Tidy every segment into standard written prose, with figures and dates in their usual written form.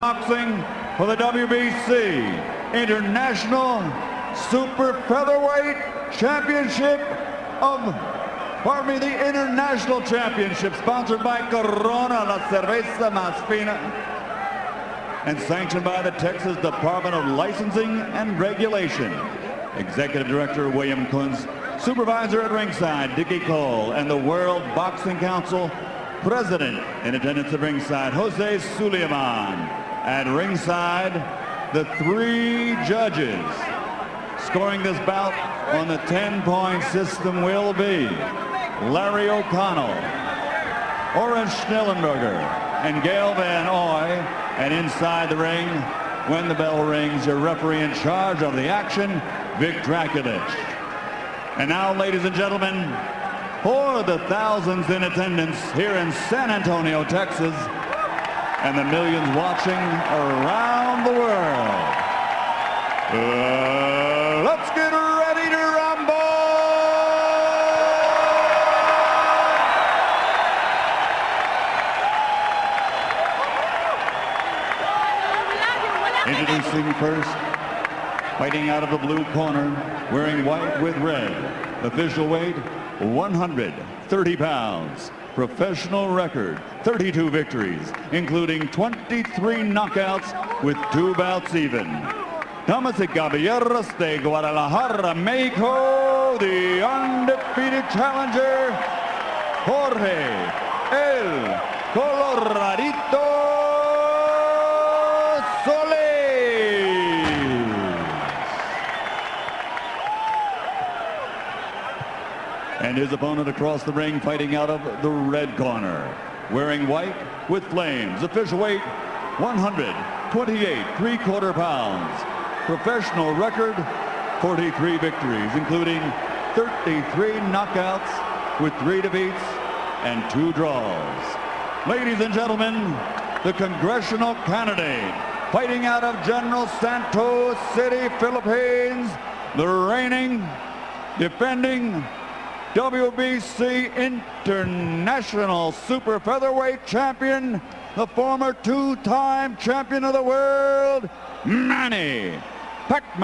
Boxing for the WBC International Super Featherweight Championship the International Championship, sponsored by Corona, La Cerveza Más Fina, and sanctioned by the Texas Department of Licensing and Regulation. Executive Director William Kunz, Supervisor at ringside Dickie Cole, and the World Boxing Council President in attendance at ringside Jose Suleiman. At ringside, the three judges scoring this bout on the 10-point system will be Larry O'Connell, Oren Schnellenberger, and Gail Van Oy. And inside the ring, when the bell rings, your referee in charge of the action, Vic Draculich. And now, ladies and gentlemen, for the thousands in attendance here in San Antonio, Texas, and the millions watching around the world, let's get ready to rumble! Introducing first, fighting out of the blue corner, wearing white with red, official weight 130 pounds. Professional record, 32 victories, including 23 knockouts with 2 bouts even. Damas y caballeros de Guadalajara, Mexico, the undefeated challenger, Jorge, el Coloradito Solis. And his opponent across the ring, fighting out of the red corner, wearing white with flames, official weight 128 3/4 pounds, professional record 43 victories, including 33 knockouts with 3 defeats and 2 draws. Ladies and gentlemen, the congressional candidate, fighting out of General Santos City, Philippines, the reigning, defending WBC International Super Featherweight Champion, the former 2-time champion of the world, Manny Pacquiao.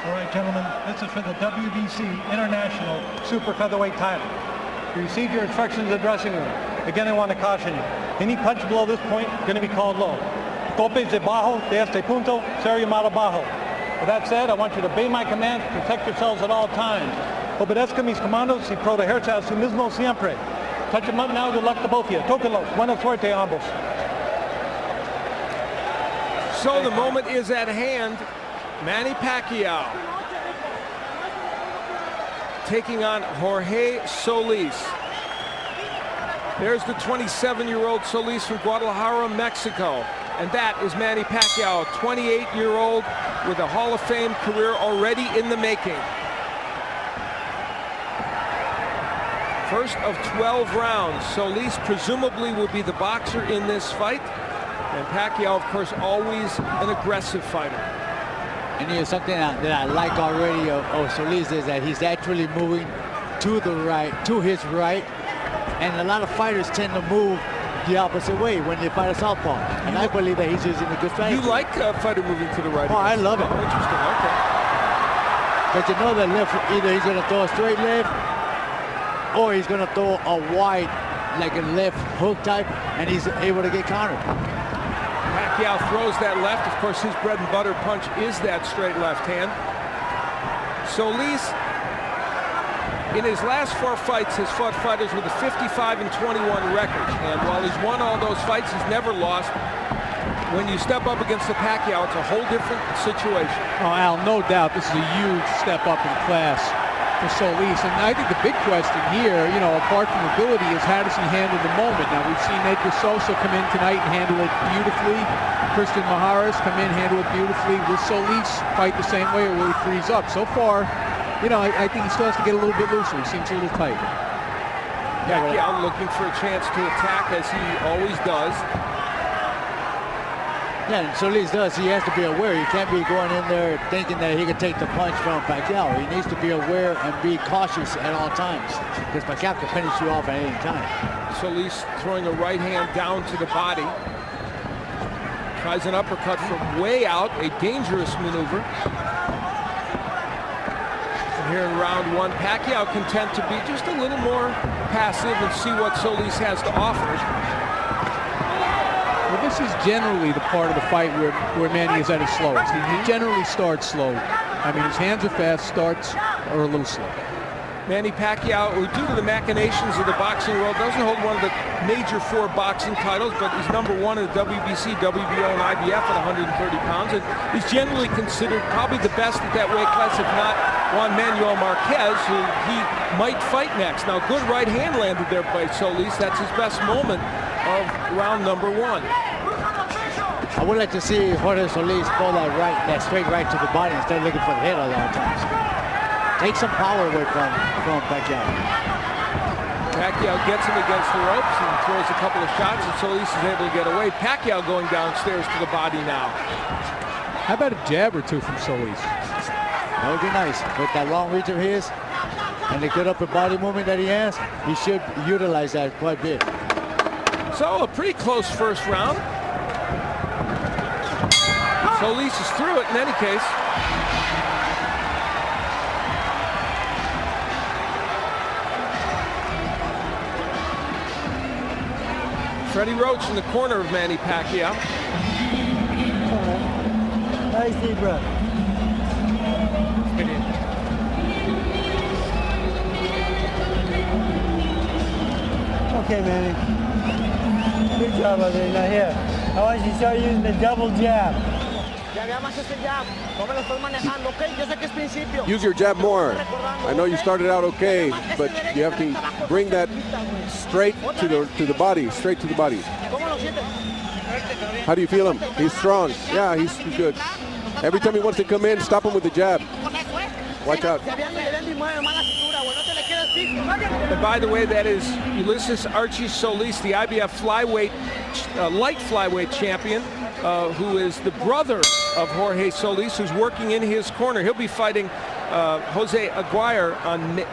All right, gentlemen, this is for the WBC International Super Featherweight title. You received your instructions in the dressing room. Again, I want to caution you. Any punch below this point is going to be called low. Golpes debajo de este punto, serio mal abajo. With that said, I want you to obey my commands, protect yourselves at all times. Obedezca mis comandos y protegerse a sí mismo siempre. Touch them up now, good luck to both of you. Tóquenlos. Buena suerte a ambos. So the moment is at hand. Manny Pacquiao taking on Jorge Solis. There's the 27-year-old Solis from Guadalajara, Mexico. And that is Manny Pacquiao, 28-year-old with a Hall of Fame career already in the making. First of 12 rounds. Solis presumably will be the boxer in this fight. And Pacquiao, of course, always an aggressive fighter. And here's something that I like already of Solis is that he's actually moving to the right, to his right. And a lot of fighters tend to move the opposite way when they fight a southpaw. And I believe that he's using a good strategy. You like a fighter moving to the right? Oh, I love it. Oh, interesting, okay. But you know that left, either he's going to throw a straight left or he's going to throw a wide, like a left hook type, and he's able to get countered. Pacquiao throws that left. Of course, his bread and butter punch is that straight left hand. Solis, in his last 4 fights, has fought fighters with a 55-21 record. And while he's won all those fights, he's never lost. When you step up against the Pacquiao, it's a whole different situation. Oh, Al, no doubt this is a huge step up in class for Solis. And I think the big question here, you know, apart from ability, is how does he handle the moment? Now, we've seen Edgar Sosa come in tonight and handle it beautifully. Christian Maharas come in, handle it beautifully. Will Solis fight the same way, or will he freeze up? So far, you know, I think he still has to get a little bit looser. He seems a little tight. Pacquiao looking for a chance to attack, as he always does. Yeah, and Solis does. He has to be aware. He can't be going in there thinking that he can take the punch from Pacquiao. He needs to be aware and be cautious at all times because Pacquiao can finish you off at any time. Solis throwing a right hand down to the body. Tries an uppercut from way out, a dangerous maneuver. And here in round one, Pacquiao content to be just a little more passive and see what Solis has to offer. Well, this is generally the part of the fight where Manny is at his slowest. He generally starts slow. I mean, his hands are fast, starts are a little slow. Manny Pacquiao, who due to the machinations of the boxing world, doesn't hold one of the major 4 boxing titles, but he's #1 in the WBC, WBO, and IBF at 130 pounds. And he's generally considered probably the best at that weight class, if not Juan Manuel Marquez, who he might fight next. Now, good right hand landed there by Solis. That's his best moment of round number 1. I would like to see Jorge Solis pull that straight right to the body instead of looking for the head all the times. Take some power away from Pacquiao. Pacquiao gets him against the ropes and throws a couple of shots, and Solis is able to get away. Pacquiao going downstairs to the body now. How about a jab or two from Solis? That would be nice. With that long reach of his and the good upper body movement that he has, he should utilize that quite a bit. So a pretty close first round. Solis is through it in any case. Freddie Roach in the corner of Manny Pacquiao. Nice deep breath. Okay, Manny. Good job out there. Now here, I want you to start using the double jab. Use your jab more. I know you started out okay, but you have to bring that straight to the body, straight to the body. How do you feel him? He's strong. Yeah, he's good. Every time he wants to come in, stop him with the jab. Watch out. And by the way, that is Ulysses Archie Solis, the IBF flyweight, light flyweight champion, who is the brother of Jorge Solis, who's working in his corner. He'll be fighting Jose Aguirre on May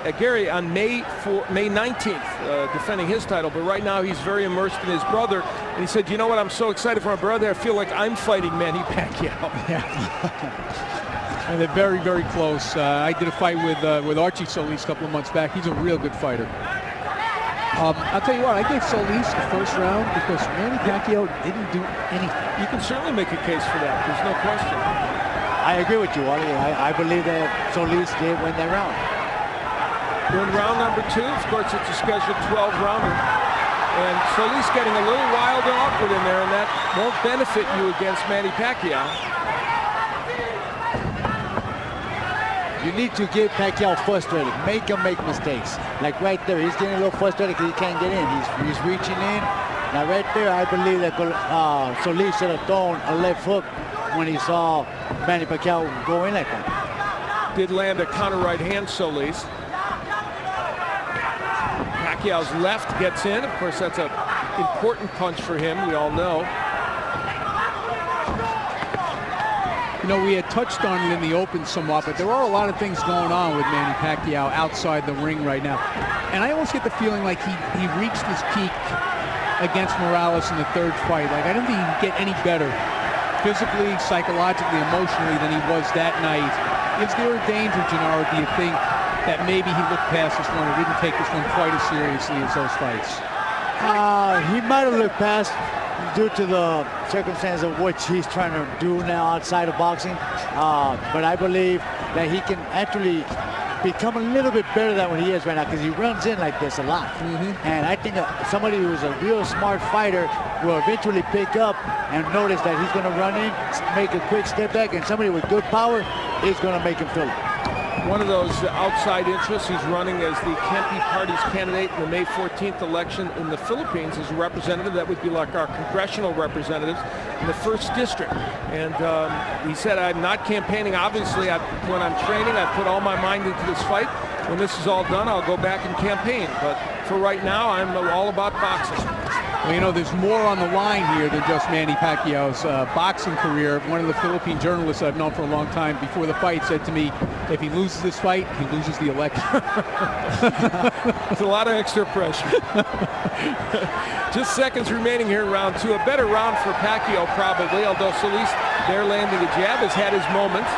19th, defending his title. But right now, he's very immersed in his brother. And he said, you know what, I'm so excited for my brother, I feel like I'm fighting Manny Pacquiao. Yeah. And they're very, very close. I did a fight with Archie Solis a couple of months back. He's a real good fighter. I'll tell you what, I gave Solis the first round because Manny Pacquiao didn't do anything. You can certainly make a case for that. There's no question. I agree with you, Wally. I believe that Solis did win that round. We're in round number 2. Of course, it's a scheduled 12-rounder. And Solis getting a little wild and awkward in there, and that won't benefit you against Manny Pacquiao. You need to get Pacquiao frustrated. Make him make mistakes. Like right there, he's getting a little frustrated because he can't get in. He's reaching in. Now right there, I believe that Solis should have thrown a left hook when he saw Manny Pacquiao go in like that. Did land a counter right hand, Solis. Pacquiao's left gets in. Of course, that's an important punch for him, we all know. You know, we had touched on it in the open somewhat, but there are a lot of things going on with Manny Pacquiao outside the ring right now. And I almost get the feeling like he reached his peak against Morales in the 3rd fight. Like, I don't think he can get any better physically, psychologically, emotionally than he was that night. Is there a danger, Gennaro, do you think, that maybe he looked past this one or didn't take this one quite as seriously as those fights? He might have looked past due to the circumstance of which he's trying to do now outside of boxing. But I believe that he can actually become a little bit better than what he is right now because he runs in like this a lot. And I think somebody who's a real smart fighter will eventually pick up and notice that he's going to run in, make a quick step back, and somebody with good power is going to make him feel it. One of those outside interests, he's running as the Kempe Party's candidate in the May 14th election in the Philippines as a representative. That would be like our congressional representatives in the 1st district. And he said, I'm not campaigning. Obviously, when I'm training, I put all my mind into this fight. When this is all done, I'll go back and campaign. But for right now, I'm all about boxing. Well, you know, there's more on the line here than just Manny Pacquiao's boxing career. One of the Philippine journalists I've known for a long time before the fight said to me, if he loses this fight, he loses the election. It's a lot of extra pressure. Just seconds remaining here in round 2. A better round for Pacquiao probably, although Solis there landing a jab has had his moments.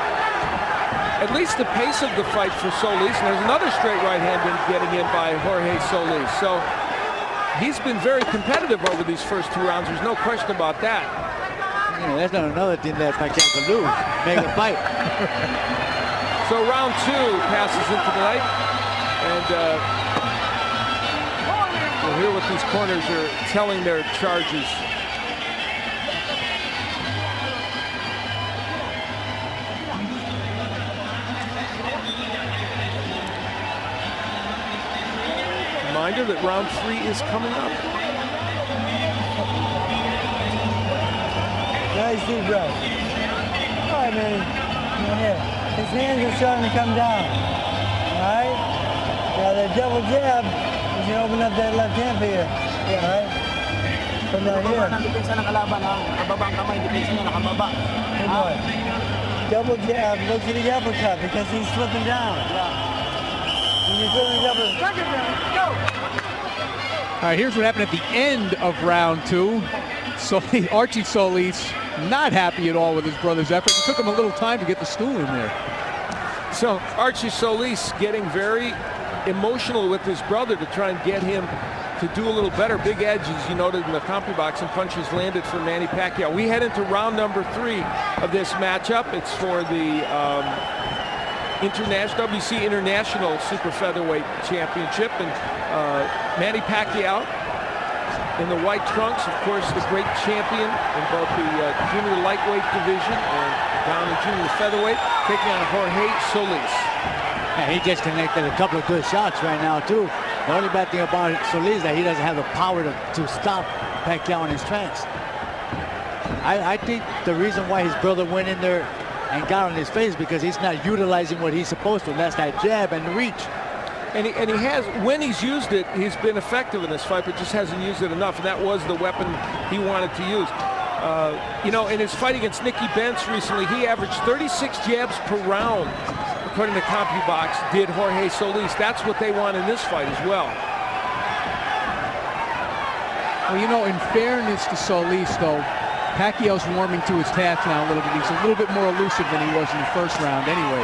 At least the pace of the fight for Solis, and there's another straight right hand getting in by Jorge Solis. So he's been very competitive over these first 2 rounds. There's no question about that. You know, that's not another thing that Pacquiao can lose. Make a fight. So round 2 passes into the night, and we'll hear what these corners are telling their charges. Reminder that round 3 is coming up. Nice deep breath. All right, man. Here. His hands are starting to come down. All right? Now that double jab, you can open up that left hand for you. Yeah, all right? From down here. Good boy. Double jab, go to the uppercut because he's slipping down. When you're doing double. All right, here's what happened at the end of round 2. Archie Solis not happy at all with his brother's effort. It took him a little time to get the stool in there. So Archie Solis getting very emotional with his brother to try and get him to do a little better. Big edge, as you noted in the CompuBox, and punches landed for Manny Pacquiao. We head into round number 3 of this matchup. It's for the WC International Super Featherweight Championship, and Manny Pacquiao in the white trunks, of course, the great champion in both the junior lightweight division and down in junior featherweight, taking on Jorge Solis. Yeah, he just connected a couple of good shots right now, too. The only bad thing about Solis is that he doesn't have the power to stop Pacquiao in his tracks. I think the reason why his brother went in there and got on his face because he's not utilizing what he's supposed to, and that's that jab and the reach. And he has, when he's used it, he's been effective in this fight, but just hasn't used it enough, and that was the weapon he wanted to use. You know, in his fight against Nicky Benz recently, he averaged 36 jabs per round, according to CompuBox, did Jorge Solis. That's what they want in this fight as well. Well, you know, in fairness to Solis, though, Pacquiao's warming to his task now a little bit. He's a little bit more elusive than he was in the first round anyway.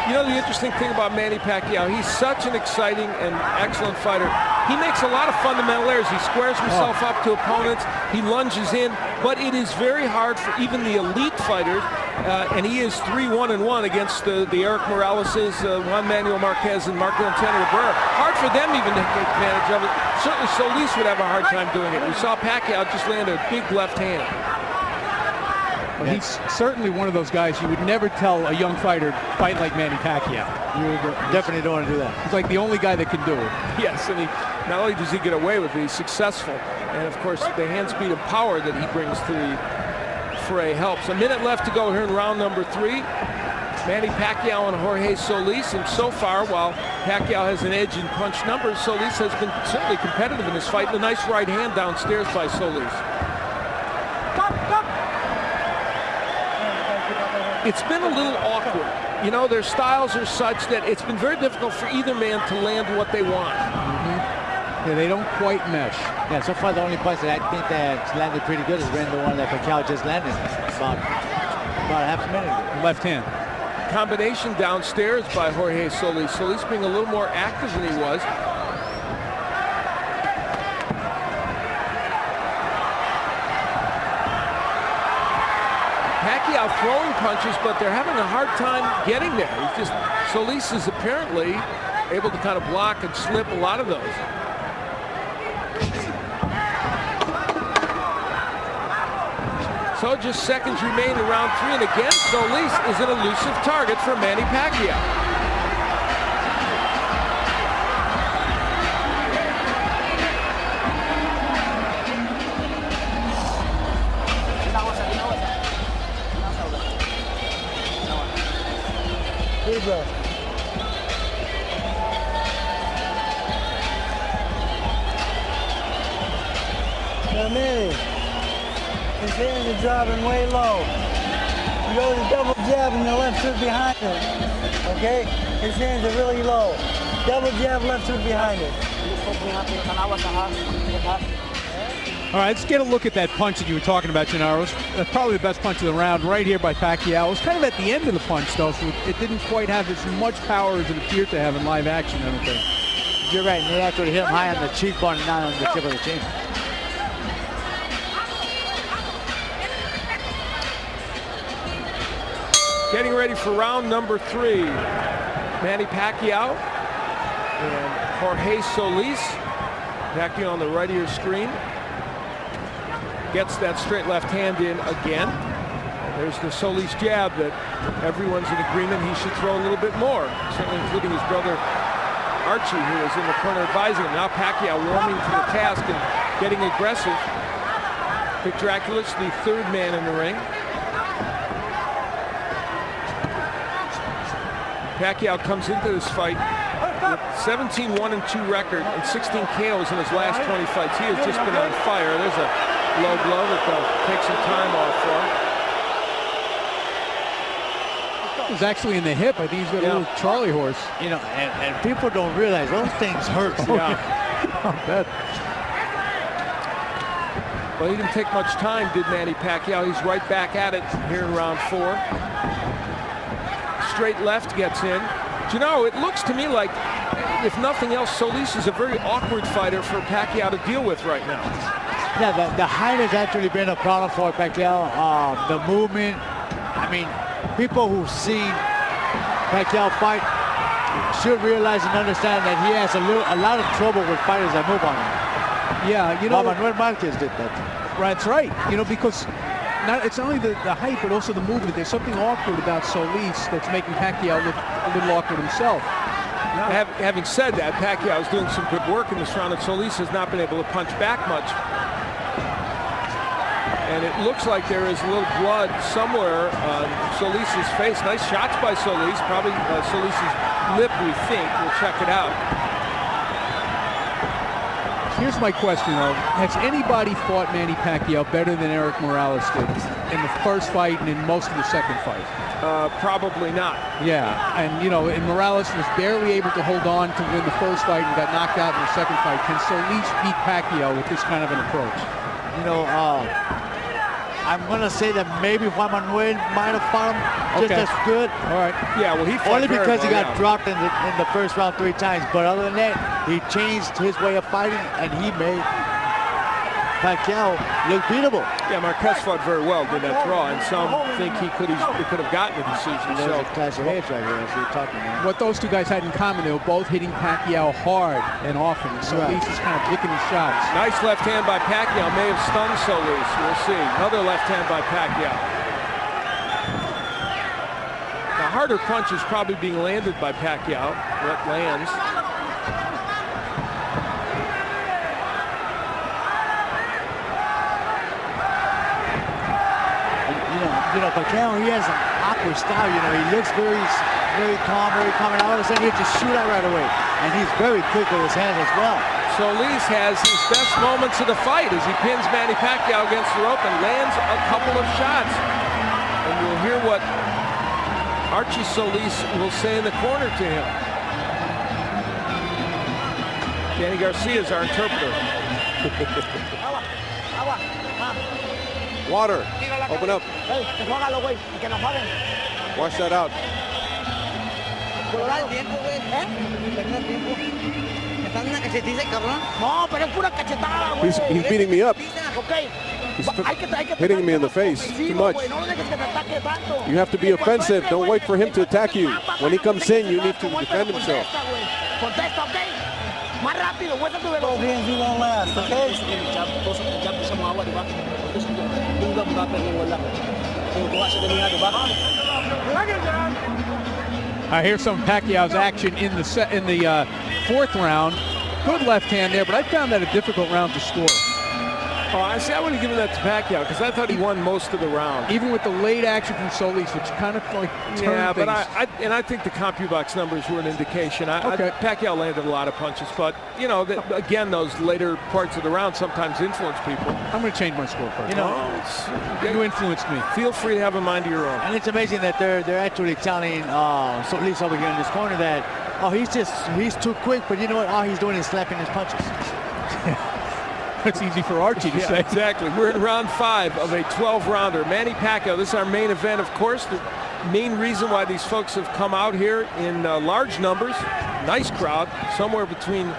You know, the interesting thing about Manny Pacquiao, he's such an exciting and excellent fighter. He makes a lot of fundamental errors. He squares himself up to opponents. He lunges in, but it is very hard for even the elite fighters, and he is 3-1-1 against the Eric Moraleses, Juan Manuel Marquez, and Marco Antonio Barrera. Hard for them even to take advantage of it. Certainly Solis would have a hard time doing it. We saw Pacquiao just land a big left hand. Well, he's certainly one of those guys you would never tell a young fighter fight like Manny Pacquiao. You definitely don't want to do that. He's like the only guy that can do it. Yes, and he not only does he get away with it, he's successful. And of course, the hand speed and power that he brings to the fray helps. A minute left to go here in round number 3. Manny Pacquiao and Jorge Solis, and so far, while Pacquiao has an edge in punch numbers, Solis has been certainly competitive in this fight. And a nice right hand downstairs by Solis. It's been a little awkward. You know, their styles are such that it's been very difficult for either man to land what they want. Yeah, they don't quite mesh. Yeah, so far the only punch that I think that's landed pretty good has been the one that Pacquiao just landed about half a minute ago. Left hand. Combination downstairs by Jorge Solis. Solis being a little more active than he was. Pacquiao throwing punches, but they're having a hard time getting there. He's just, Solis is apparently able to kind of block and slip a lot of those. So just seconds remain in round 3, and again, Solis is an elusive target for Manny Pacquiao. Manny, his hands are dropping way low. You go to the double jab and the left hook behind it. Okay? His hands are really low. Double jab, left hook behind it. All right, let's get a look at that punch that you were talking about, Gennaro. That's probably the best punch of the round right here by Pacquiao. It was kind of at the end of the punch, though, so it didn't quite have as much power as it appeared to have in live action, I don't think. You're right, and they actually hit him high on the cheekbone and not on the tip of the chin. Getting ready for round number 3. Manny Pacquiao and Jorge Solis. Pacquiao on the right of your screen. Gets that straight left hand in again. There's the Solis jab that everyone's in agreement he should throw a little bit more, certainly including his brother Archie, who is in the corner advising him. Now Pacquiao warming to the task and getting aggressive. Vic Dracula's the third man in the ring. Pacquiao comes into this fight with 17-1-2 record and 16 KOs in his last 20 fights. He has just been on fire. There's a low blow that they'll take some time off for. It was actually in the hip. I think he's got a little Charlie horse. You know, and people don't realize those things hurt. Yeah. I bet. Well, he didn't take much time, did Manny Pacquiao. He's right back at it here in round 4. Straight left gets in. You know, it looks to me like, if nothing else, Solis is a very awkward fighter for Pacquiao to deal with right now. Yeah, the height has actually been a problem for Pacquiao. The movement. I mean, people who've seen Pacquiao fight should realize and understand that he has a lot of trouble with fighters that move on him. Yeah, you know, Manuel Marquez did that. That's right. You know, because it's not only the height, but also the movement. There's something awkward about Solis that's making Pacquiao look a little awkward himself. Having said that, Pacquiao is doing some good work in this round, and Solis has not been able to punch back much. And it looks like there is a little blood somewhere on Solis' face. Nice shots by Solis. Probably Solis' lip, we think. We'll check it out. Here's my question, though. Has anybody fought Manny Pacquiao better than Eric Morales did in the first fight and in most of the second fight? Probably not. Yeah, and you know, and Morales was barely able to hold on to win the first fight and got knocked out in the second fight. Can Solis beat Pacquiao with this kind of an approach? You know, I'm going to say that maybe Juan Manuel might have fought him just as good. All right. Yeah, well, he fought only because he got well, dropped in the first round 3 times. But other than that, he changed his way of fighting, and he made Pacquiao look beatable. Yeah, Marquez fought very well, did that draw, and some think he could have gotten a decision. There's a clash of heads right here, as we were talking about. What those two guys had in common, they were both hitting Pacquiao hard and often. Solis is kind of picking his shots. Nice left hand by Pacquiao, may have stunned Solis. We'll see. Another left hand by Pacquiao. The harder punch is probably being landed by Pacquiao. What lands? You know, Pacquiao, he has an awkward style. You know, he looks very calm, and all of a sudden he'll just shoot out right away. And he's very quick with his hands as well. Solis has his best moments of the fight as he pins Manny Pacquiao against the rope and lands a couple of shots. And we'll hear what Archie Solis will say in the corner to him. Danny Garcia is our interpreter. Water. Open up. Wash that out. He's beating me up. He's hitting me in the face too much. You have to be offensive. Don't wait for him to attack you. When he comes in, you need to defend himself. Both hands you won't last, okay? Here's some Pacquiao's action in the 4th round. Good left hand there, but I found that a difficult round to score. Oh, I see. I would have given that to Pacquiao because I thought he won most of the round. Even with the late action from Solis, which kind of like turned but things. I think the CompuBox numbers were an indication. Okay. Pacquiao landed a lot of punches, but you know, again, those later parts of the round sometimes influence people. I'm going to change my score first. You know, You influenced me. Feel free to have a mind of your own. and it's amazing that they're actually telling Solis over here in this corner that, oh, he's too quick, but you know what? All he's doing is slapping his punches. It's easy for Archie to Yeah, say. exactly. We're in round 5 of a 12-rounder. Manny Pacquiao, this is our main event, of course. The main reason why these folks have come out here in large numbers. Nice crowd, somewhere between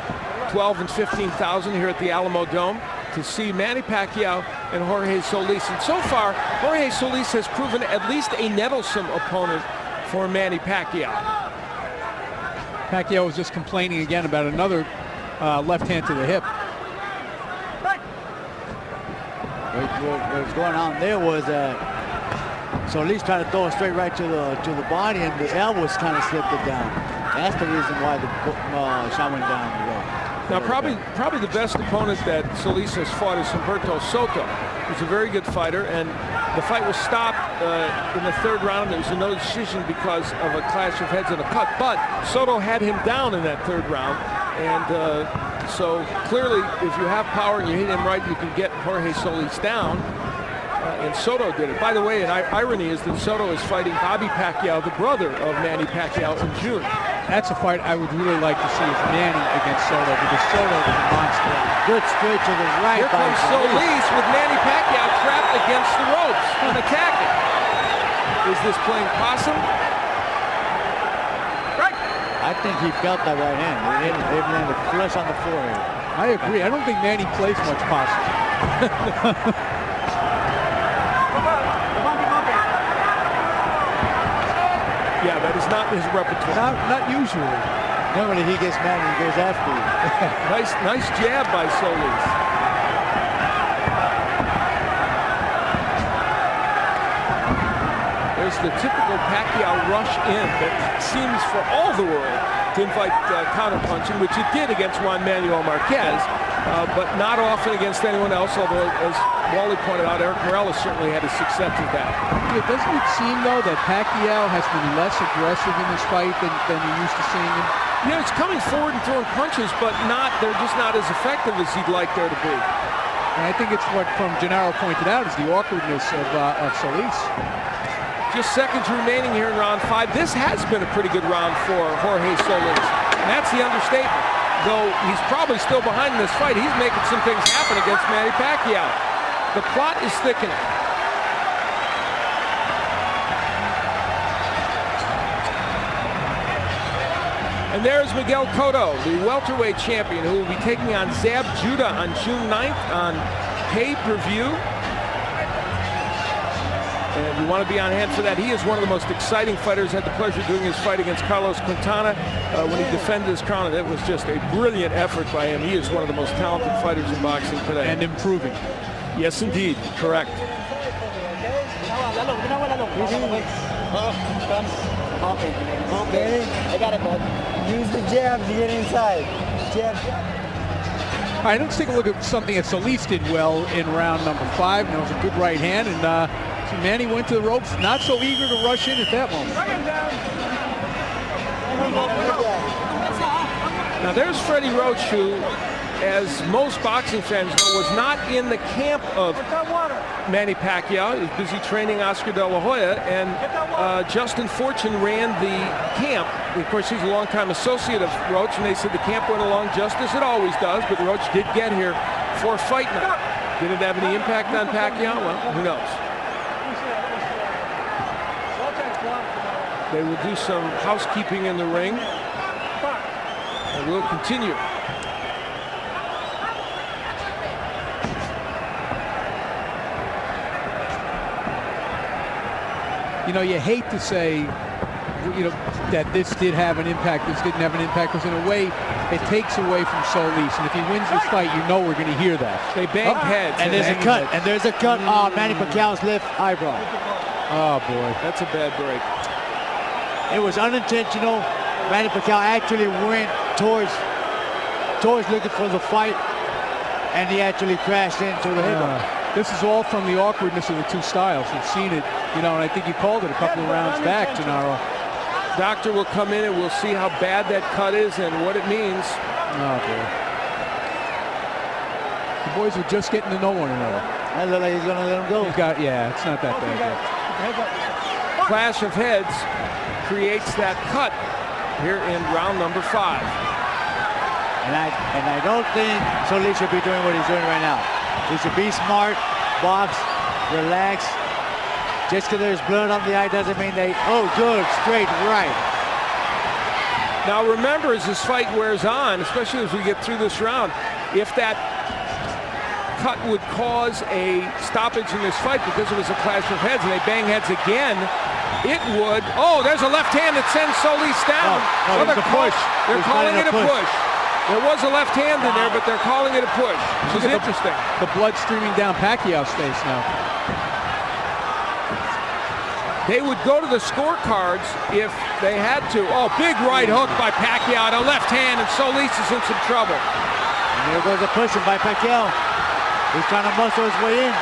12 and 15,000 here at the Alamo Dome to see Manny Pacquiao and Jorge Solis. And so far, Jorge Solis has proven at least a nettlesome opponent for Manny Pacquiao. Pacquiao was just complaining again about another left hand to the hip. What was going on there was Solis tried to throw it straight right to the body, and the elbows kind of slipped it down. That's the reason why the shot went down the road. Now, probably the best opponent that Solis has fought is Humberto Soto. He's a very good fighter, and the fight was stopped in the 3rd round. There was a no decision because of a clash of heads and a cut, but Soto had him down in that 3rd round, and so clearly, if you have power and you hit him right, you can get Jorge Solis down. And Soto did it. By the way, an irony is that Soto is fighting Bobby Pacquiao, the brother of Manny Pacquiao, in June. That's a fight I would really like to see is Manny against Soto, because Soto is a monster. Good straight to the right. Here comes Solis with Manny Pacquiao trapped against the ropes and attacking. Is this playing possum? I think he felt that right hand. It landed flush on the forehead. I agree. I don't think Manny plays much possum. Yeah, that is not his repertoire. Not usually. Normally he gets mad and he goes after you. Nice jab by Solis. There's the typical Pacquiao rush in that seems for all the world to invite counterpunching, which it did against Juan Manuel Marquez, but not often against anyone else, although, as Wally pointed out, Eric Morales certainly had his success with that. Yeah, doesn't it seem, though, that Pacquiao has been less aggressive in this fight than we used to seeing him? You know, he's coming forward and throwing punches, but they're just not as effective as he'd like there to be. And I think it's what, from Gennaro pointed out, is the awkwardness of Solis. Just seconds remaining here in round 5. This has been a pretty good round for Jorge Solis. And that's the understatement. Though he's probably still behind in this fight, he's making some things happen against Manny Pacquiao. The plot is thickening. And there's Miguel Cotto, the welterweight champion, who will be taking on Zab Judah on June 9th on pay-per-view. And we want to be on hand for that. He is one of the most exciting fighters. Had the pleasure of doing his fight against Carlos Quintana when he defended his crown. It was just a brilliant effort by him. He is one of the most talented fighters in boxing today. And improving. Yes, indeed. Correct. Use the jab to get inside. Jab. All right, let's take a look at something that Solis did well in round number 5. And it was a good right hand. And Manny went to the ropes, not so eager to rush in at that moment. Now there's Freddie Roach, who, as most boxing fans know, was not in the camp of Manny Pacquiao. He was busy training Oscar De La Hoya, and Justin Fortune ran the camp. Of course, he's a longtime associate of Roach, and they said the camp went along just as it always does, but Roach did get here for fight night. Did it have any impact on Pacquiao? Well, who knows? They will do some housekeeping in the ring, and we'll continue. You know, you hate to say, you know, that this did have an impact, this didn't have an impact, because in a way, it takes away from Solis. And if he wins this fight, you know we're going to hear that. They banged heads. And there's a cut. And there's a cut on Manny Pacquiao's left eyebrow. Oh, boy. That's a bad break. It was unintentional. Manny Pacquiao actually went towards looking for the fight. and he actually crashed into the headbutt. This is all from the awkwardness of the two styles. We've seen it, you know, and I think you called it a couple of rounds back, Gennaro. Doctor will come in and we'll see how bad that cut is and what it means. Oh, boy. The boys are just getting to know one another. That looks like he's going to let him go. Yeah, it's not that bad. Clash of heads creates that cut here in round number 5. And I don't think Solis should be doing what he's doing right now. He should be smart, box, relax. Just because there's blood on the eye doesn't mean they, oh, good, straight right. Now remember, as this fight wears on, especially as we get through this round, if that cut would cause a stoppage in this fight because it was a clash of heads and they bang heads again, it would. Oh, there's a left hand that sends Solis down. Oh, it's a push. They're calling it a push. There was a left hand in there, but they're calling it a push, which is interesting. The blood streaming down Pacquiao's face now. They would go to the scorecards if they had to. Oh, big right hook by Pacquiao, a left hand, and Solis is in some trouble. And there goes the pushing by Pacquiao. He's trying to muscle his way in.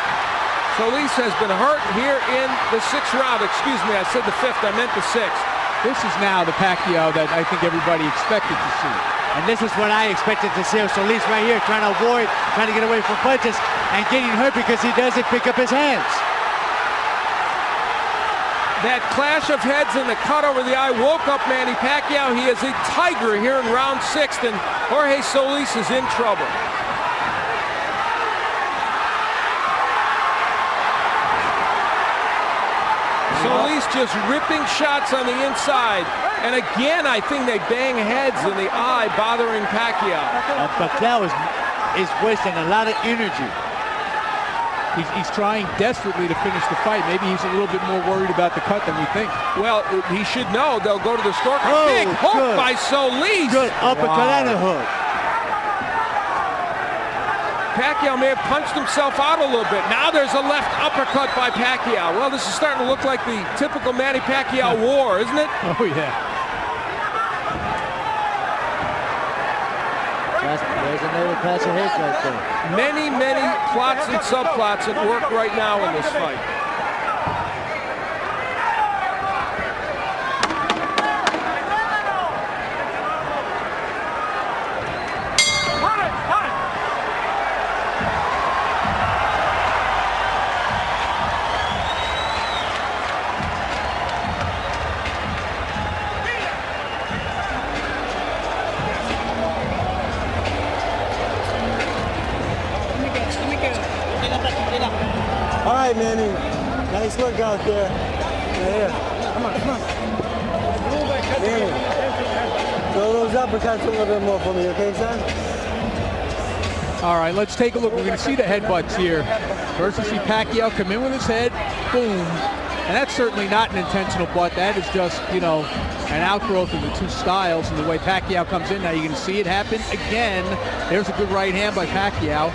Solis has been hurt here in the 6th round. Excuse me, I said the 5th, I meant the 6th. This is now the Pacquiao that I think everybody expected to see. And this is what I expected to see. Solis right here trying to avoid, trying to get away from punches and getting hurt because he doesn't pick up his hands. That clash of heads and the cut over the eye woke up Manny Pacquiao. He is a tiger here in round 6, and Jorge Solis is in trouble. Solis just ripping shots on the inside. And again, I think they bang heads in the eye, bothering Pacquiao. And Pacquiao is wasting a lot of energy. He's trying desperately to finish the fight. Maybe he's a little bit more worried about the cut than we think. Well, he should know. They'll go to the scorecard. Oh, big hook by Solis. Good uppercut and a hook. Pacquiao may have punched himself out a little bit. Now there's a left uppercut by Pacquiao. Well, this is starting to look like the typical Manny Pacquiao war, isn't it? Oh, yeah. There's another clash of heads right there. Many, many plots and subplots at work right now in this fight. All right, Manny. Nice work out there. Yeah. Come on. Manny, throw those uppercuts a little bit more for me, okay, son? All right, let's take a look. We're going to see the headbutts here. First, we see Pacquiao come in with his head, boom. And that's certainly not an intentional butt. That is just, you know, an outgrowth of the two styles and the way Pacquiao comes in. Now you're going to see it happen again. There's a good right hand by Pacquiao.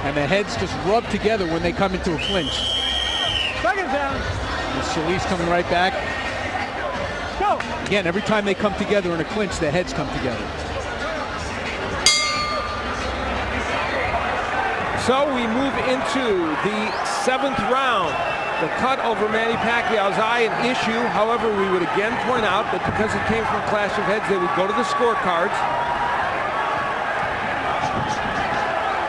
And the heads just rub together when they come into a clinch. Second down. And Solis coming right back. Go. Again, every time they come together in a clinch, the heads come together. So we move into the 7th round. The cut over Manny Pacquiao's eye, an issue. However, we would again point out that because it came from a clash of heads, they would go to the scorecards.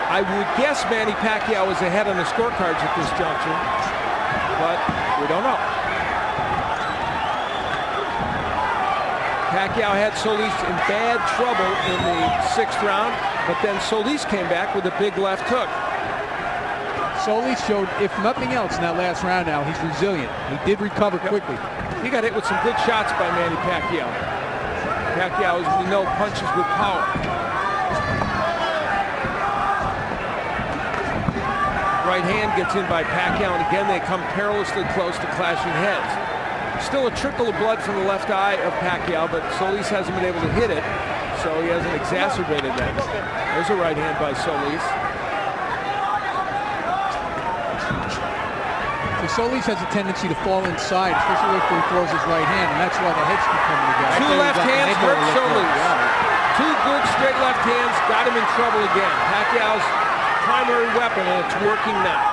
I would guess Manny Pacquiao is ahead on the scorecards at this juncture, but we don't know. Pacquiao had Solis in bad trouble in the 6th round, but then Solis came back with a big left hook. Solis showed, if nothing else, in that last round now, he's resilient. He did recover quickly. He got hit with some good shots by Manny Pacquiao. Pacquiao, as we know, punches with power. Right hand gets in by Pacquiao, and again they come perilously close to clashing heads. Still a trickle of blood from the left eye of Pacquiao, but Solis hasn't been able to hit it, so he hasn't exacerbated that. There's a right hand by Solis. So Solis has a tendency to fall inside, especially if he throws his right hand, and that's why the heads keep coming together. Two left hands hurt Solis. Two good straight left hands got him in trouble again. Pacquiao's primary weapon, and it's working now.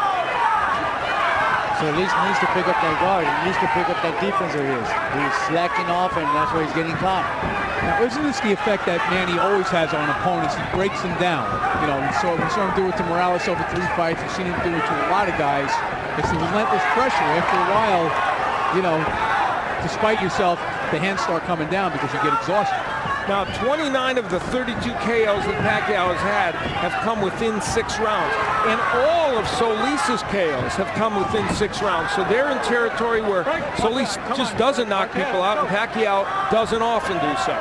So at least needs to pick up that guard. He needs to pick up that defense of his. He's slacking off, and that's where he's getting caught. Now, isn't this the effect that Manny always has on opponents? He breaks them down. You know, we saw him do it to Morales over 3 fights. We've seen him do it to a lot of guys. It's the relentless pressure. After a while, you know, despite yourself, the hands start coming down because you get exhausted. Now, 29 of the 32 KOs that Pacquiao has had have come within 6 rounds. And all of Solis's KOs have come within 6 rounds. So they're in territory where Solis just doesn't knock people out, and Pacquiao doesn't often do so.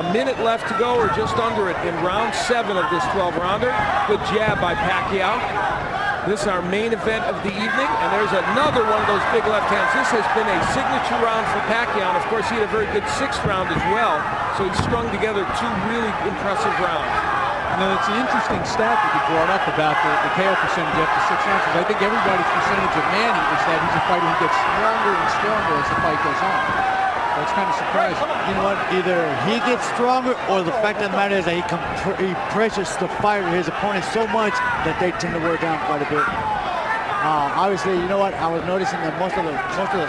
A minute left to go, or just under it, in round 7 of this 12-rounder. Good jab by Pacquiao. This is our main event of the evening, and there's another one of those big left hands. This has been a signature round for Pacquiao, and of course he had a very good 6th round as well, so he strung together 2 really impressive rounds. Now, it's an interesting stat that you brought up about the KO percentage after 6 rounds, because I think everybody's percentage of Manny is that he's a fighter who gets stronger and stronger as the fight goes on. So it's kind of surprising. You know what? Either he gets stronger, or the fact of the matter is that he pressures the fighter, his opponent, so much that they tend to wear down quite a bit. Obviously, you know what? I was noticing that most of the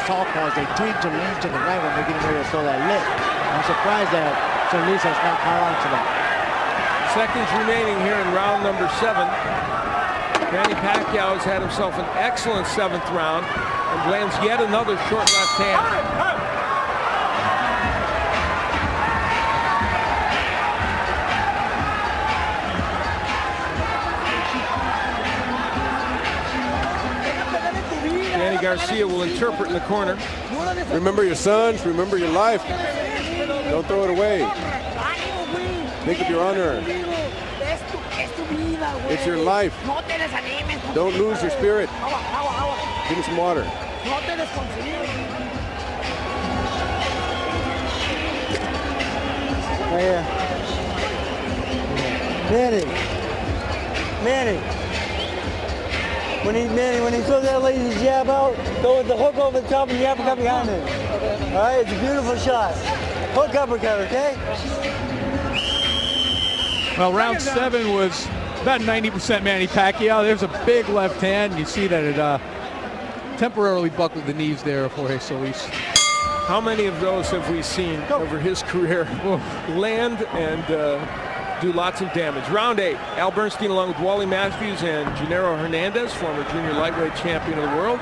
southpaws, they tend to lean to the right when they're getting ready to throw that lift. I'm surprised that Solis has not caught on to that. Seconds remaining here in round number 7. Manny Pacquiao has had himself an excellent 7th round and lands yet another short left hand. Manny Garcia will interpret in the corner. Remember your sons, remember your life. Don't throw it away. Think of your honor. It's your life. Don't lose your spirit. Give me some water. Right here. Manny. When he throws that lazy jab out, go with the hook over the top and the uppercut behind it. All right, it's a beautiful shot. Hook uppercut, okay? Well, round 7 was about 90% Manny Pacquiao. There's a big left hand. You see that it temporarily buckled the knees there of Jorge Solis. How many of those have we seen over his career land and do lots of damage? Round 8, Al Bernstein along with Wally Matthews and Gennaro Hernandez, former junior lightweight champion of the world.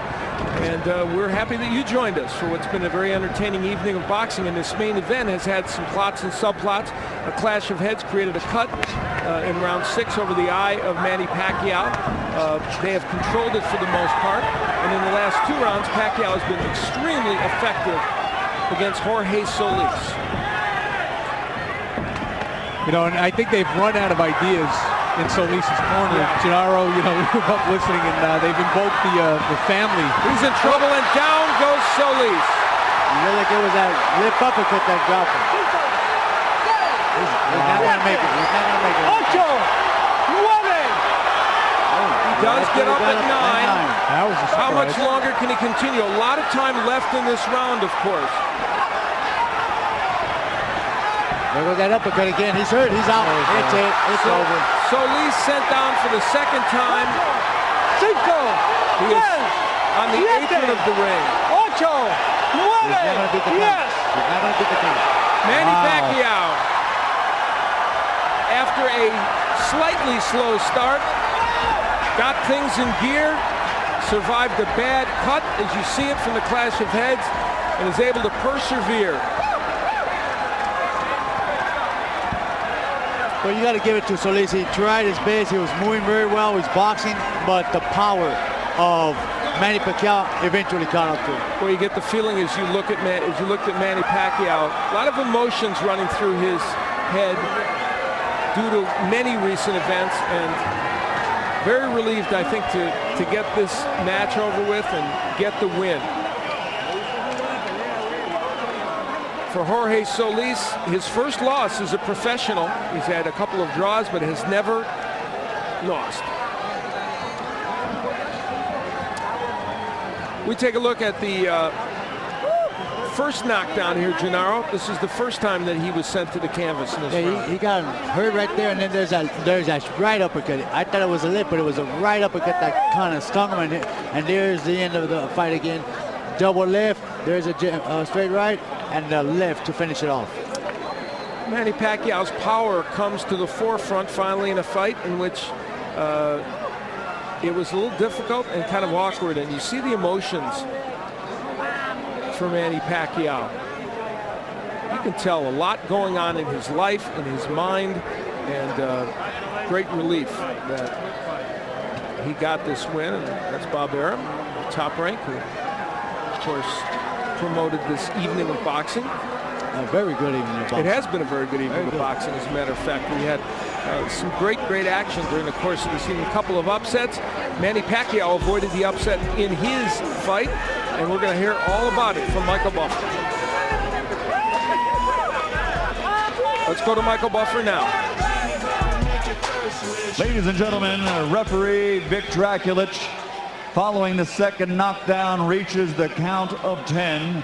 And we're happy that you joined us for what's been a very entertaining evening of boxing. And this main event has had some plots and subplots. A clash of heads created a cut in round 6 over the eye of Manny Pacquiao. They have controlled it for the most part. And in the last 2 rounds, Pacquiao has been extremely effective against Jorge Solis. You know, and I think they've run out of ideas in Solis's corner. Yeah. Gennaro, you know, we were up listening, and they've invoked the family. He's in trouble, and down goes Solis. You feel like it was that lip uppercut that dropped him. He's not going to make it. He's not going to make it. Ocho! 9! He does get up at 9. That was a surprise. How much longer can he continue? A lot of time left in this round, of course. There goes that uppercut again. He's hurt. He's out. It's it. It's over. Solis sent down for the 2nd time. Cinco! He is on the apron of the ring. Ocho! 9! He's not going to beat the king. Yes! He's not going to beat the king. Manny Pacquiao, after a slightly slow start, got things in gear, survived a bad cut, as you see it from the clash of heads, and is able to persevere. Well, you got to give it to Solis. He tried his best. He was moving very well. He was boxing, but the power of Manny Pacquiao eventually caught up to him. Well, you get the feeling as you looked at Manny Pacquiao, a lot of emotions running through his head due to many recent events, and very relieved, I think, to get this match over with and get the win. For Jorge Solis, his first loss as a professional. He's had a couple of draws, but has never lost. We take a look at the first knockdown here, Gennaro. This is the first time that he was sent to the canvas in this round. He got hurt right there, and then there's that right uppercut. I thought it was a lip, but it was a right uppercut that kind of stung him, and there's the end of the fight again. Double left, there's a straight right, and the left to finish it off. Manny Pacquiao's power comes to the forefront finally in a fight in which it was a little difficult and kind of awkward, and you see the emotions for Manny Pacquiao. You can tell a lot going on in his life, in his mind, and great relief that he got this win. And that's Bob Arum, Top Rank, who, of course, promoted this evening of boxing. A very good evening of boxing. It has been a very good evening of boxing, as a matter of fact. We had some great action during the course of this evening. A couple of upsets. Manny Pacquiao avoided the upset in his fight, and we're going to hear all about it from Michael Buffer. Let's go to Michael Buffer now. Ladies and gentlemen, referee Vic Draculich, following the second knockdown, reaches the count of 10.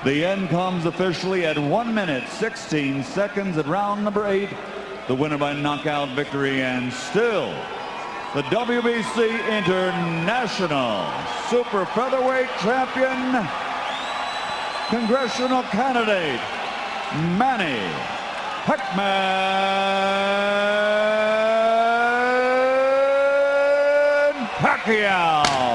The end comes officially at 1 minute, 16 seconds at round number 8. The winner by knockout victory, and still the WBC International Super Featherweight Champion, Congressional candidate, Manny Pacquiao.